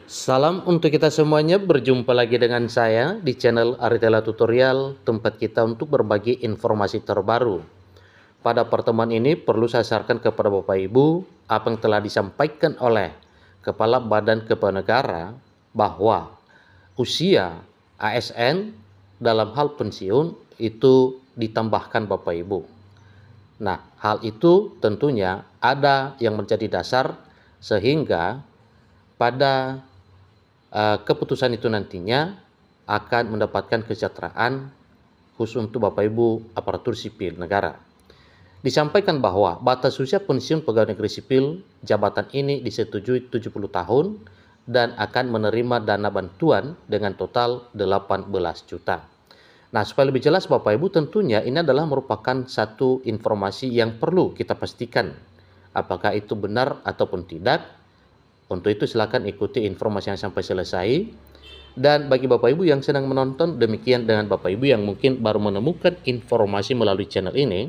Salam untuk kita semuanya, berjumpa lagi dengan saya di channel Aritella Tutorial, tempat kita untuk berbagi informasi terbaru. Pada pertemuan ini perlu saya sarankan kepada Bapak Ibu apa yang telah disampaikan oleh Kepala Badan Kepegawaian Negara bahwa usia ASN dalam hal pensiun itu ditambahkan Bapak Ibu. Nah, hal itu tentunya ada yang menjadi dasar sehingga pada keputusan itu nantinya akan mendapatkan kesejahteraan khusus untuk Bapak Ibu aparatur sipil negara. Disampaikan bahwa batas usia pensiun pegawai negeri sipil jabatan ini disetujui 70 tahun dan akan menerima dana bantuan dengan total 18 juta. Nah, supaya lebih jelas Bapak Ibu, tentunya ini adalah merupakan satu informasi yang perlu kita pastikan apakah itu benar ataupun tidak. Untuk itu silakan ikuti informasi yang sampai selesai. Dan bagi Bapak Ibu yang sedang menonton, demikian dengan Bapak Ibu yang mungkin baru menemukan informasi melalui channel ini,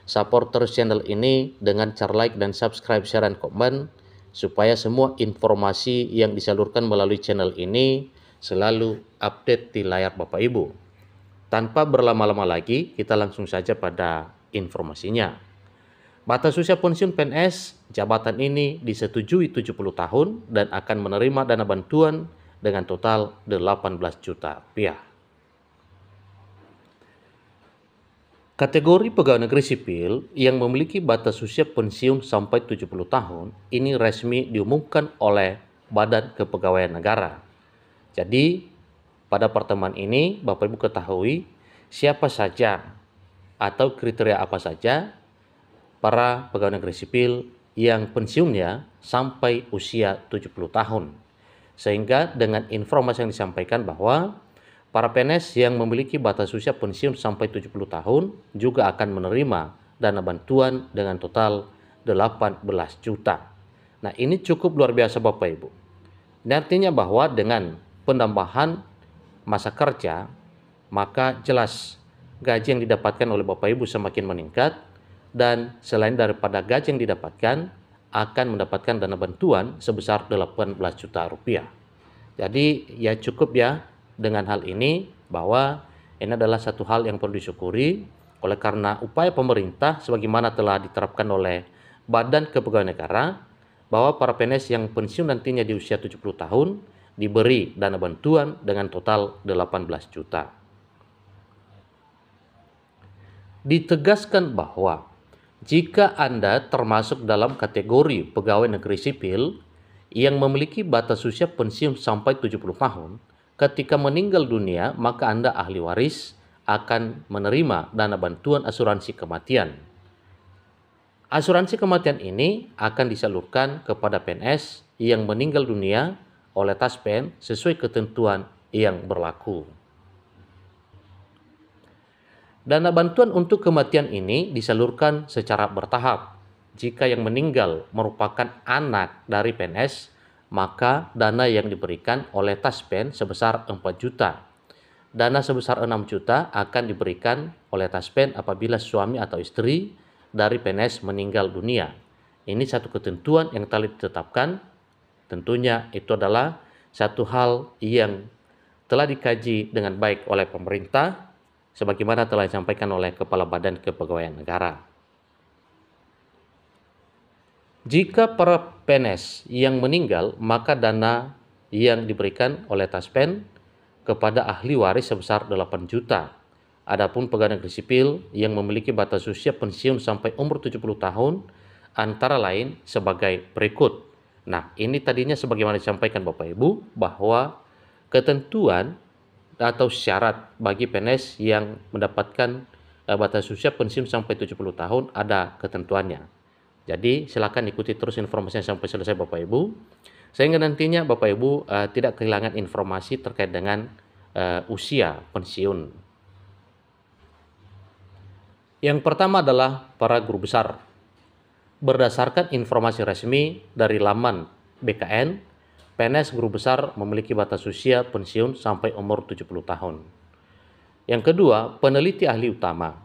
support terus channel ini dengan cara like dan subscribe, share, dan komen, supaya semua informasi yang disalurkan melalui channel ini selalu update di layar Bapak Ibu. Tanpa berlama-lama lagi, kita langsung saja pada informasinya. Batas usia pensiun PNS jabatan ini disetujui 70 tahun dan akan menerima dana bantuan dengan total 18 juta rupiah. Kategori pegawai negeri sipil yang memiliki batas usia pensiun sampai 70 tahun ini resmi diumumkan oleh Badan Kepegawaian Negara. Jadi, pada pertemuan ini Bapak Ibu ketahui siapa saja atau kriteria apa saja para pegawai negeri sipil yang pensiunnya sampai usia 70 tahun. Sehingga dengan informasi yang disampaikan bahwa para PNS yang memiliki batas usia pensiun sampai 70 tahun juga akan menerima dana bantuan dengan total 18 juta. Nah, ini cukup luar biasa Bapak Ibu. Ini artinya bahwa dengan penambahan masa kerja, maka jelas gaji yang didapatkan oleh Bapak Ibu semakin meningkat. Dan selain daripada gaji yang didapatkan, akan mendapatkan dana bantuan sebesar 18 juta rupiah. Jadi ya cukup ya dengan hal ini, bahwa ini adalah satu hal yang perlu disyukuri oleh karena upaya pemerintah sebagaimana telah diterapkan oleh Badan Kepegawaian Negara, bahwa para PNS yang pensiun nantinya di usia 70 tahun diberi dana bantuan dengan total 18 juta. Ditegaskan bahwa jika Anda termasuk dalam kategori pegawai negeri sipil yang memiliki batas usia pensiun sampai 70 tahun, ketika meninggal dunia maka Anda ahli waris akan menerima dana bantuan asuransi kematian. Asuransi kematian ini akan disalurkan kepada PNS yang meninggal dunia oleh Taspen sesuai ketentuan yang berlaku. Dana bantuan untuk kematian ini disalurkan secara bertahap. Jika yang meninggal merupakan anak dari PNS, maka dana yang diberikan oleh Taspen sebesar 4 juta. Dana sebesar 6 juta akan diberikan oleh Taspen apabila suami atau istri dari PNS meninggal dunia. Ini satu ketentuan yang telah ditetapkan. Tentunya itu adalah satu hal yang telah dikaji dengan baik oleh pemerintah, sebagaimana telah disampaikan oleh Kepala Badan Kepegawaian Negara. Jika para PNS yang meninggal, maka dana yang diberikan oleh Taspen kepada ahli waris sebesar 8 juta. Adapun pegawai negeri sipil yang memiliki batas usia pensiun sampai umur 70 tahun, antara lain sebagai berikut. Nah, ini tadinya sebagaimana disampaikan Bapak Ibu, bahwa ketentuan atau syarat bagi PNS yang mendapatkan batas usia pensiun sampai 70 tahun ada ketentuannya. Jadi silakan ikuti terus informasinya sampai selesai Bapak Ibu, sehingga nantinya Bapak Ibu tidak kehilangan informasi terkait dengan usia pensiun. Yang pertama adalah para guru besar. Berdasarkan informasi resmi dari laman BKN, PNS guru besar memiliki batas usia pensiun sampai umur 70 tahun. Yang kedua, peneliti ahli utama.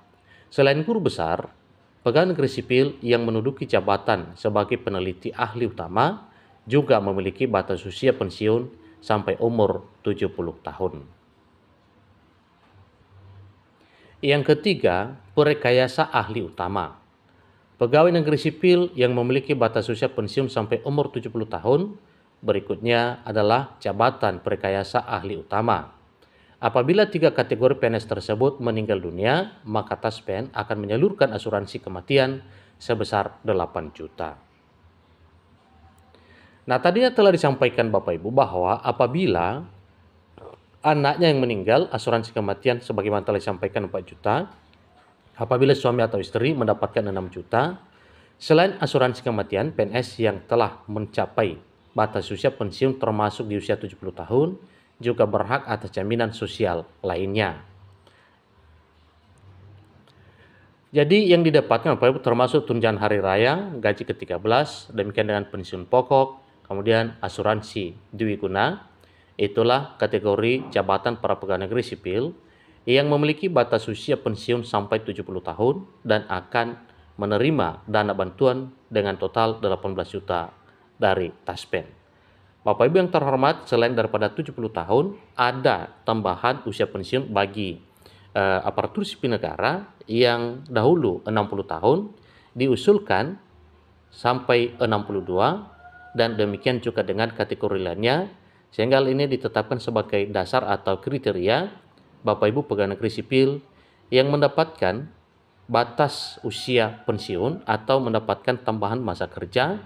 Selain guru besar, pegawai negeri sipil yang menduduki jabatan sebagai peneliti ahli utama juga memiliki batas usia pensiun sampai umur 70 tahun. Yang ketiga, perekayasa ahli utama. Pegawai negeri sipil yang memiliki batas usia pensiun sampai umur 70 tahun, berikutnya adalah jabatan perekayasa ahli utama. Apabila 3 kategori PNS tersebut meninggal dunia, maka Taspen akan menyalurkan asuransi kematian sebesar 8 juta. Nah, tadinya telah disampaikan Bapak Ibu bahwa apabila anaknya yang meninggal, asuransi kematian sebagaimana telah disampaikan 4 juta. Apabila suami atau istri mendapatkan 6 juta, selain asuransi kematian, PNS yang telah mencapai batas usia pensiun termasuk di usia 70 tahun, juga berhak atas jaminan sosial lainnya. Jadi yang didapatkan Bapak Ibu termasuk tunjangan hari raya, gaji ke-13, demikian dengan pensiun pokok, kemudian asuransi dwiguna. Itulah kategori jabatan para pegawai negeri sipil yang memiliki batas usia pensiun sampai 70 tahun dan akan menerima dana bantuan dengan total 18 juta dari Taspen. Bapak Ibu yang terhormat, selain daripada 70 tahun, ada tambahan usia pensiun bagi aparatur sipil negara yang dahulu 60 tahun diusulkan sampai 62, dan demikian juga dengan kategori lainnya, sehingga hal ini ditetapkan sebagai dasar atau kriteria Bapak Ibu pegawai negeri sipil yang mendapatkan batas usia pensiun atau mendapatkan tambahan masa kerja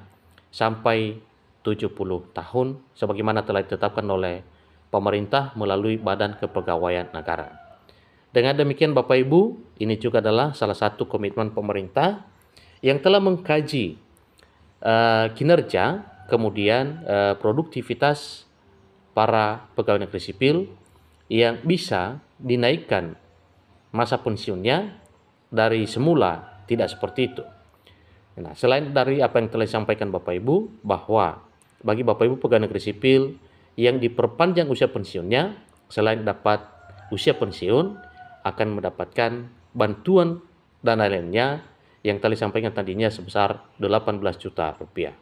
sampai 70 tahun sebagaimana telah ditetapkan oleh pemerintah melalui Badan Kepegawaian Negara. Dengan demikian Bapak Ibu, ini juga adalah salah satu komitmen pemerintah yang telah mengkaji kinerja, kemudian produktivitas para pegawai negeri sipil yang bisa dinaikkan masa pensiunnya dari semula tidak seperti itu. Nah, selain dari apa yang telah disampaikan Bapak Ibu, bahwa bagi Bapak Ibu pegawai negeri sipil yang diperpanjang usia pensiunnya, selain dapat usia pensiun, akan mendapatkan bantuan dana lainnya yang telah disampaikan tadinya sebesar 18 juta rupiah.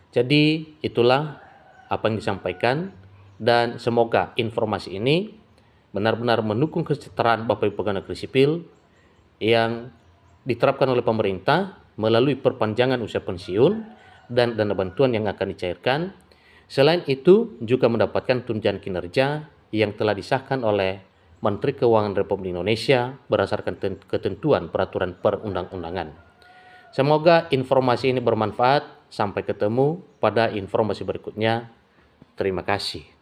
Jadi itulah apa yang disampaikan, dan semoga informasi ini benar-benar mendukung kesejahteraan Bapak Ibu pegawai negeri sipil yang diterapkan oleh pemerintah melalui perpanjangan usia pensiun dan dana bantuan yang akan dicairkan. Selain itu juga mendapatkan tunjangan kinerja yang telah disahkan oleh Menteri Keuangan Republik Indonesia berdasarkan ketentuan peraturan perundang-undangan. Semoga informasi ini bermanfaat. Sampai ketemu pada informasi berikutnya. Terima kasih.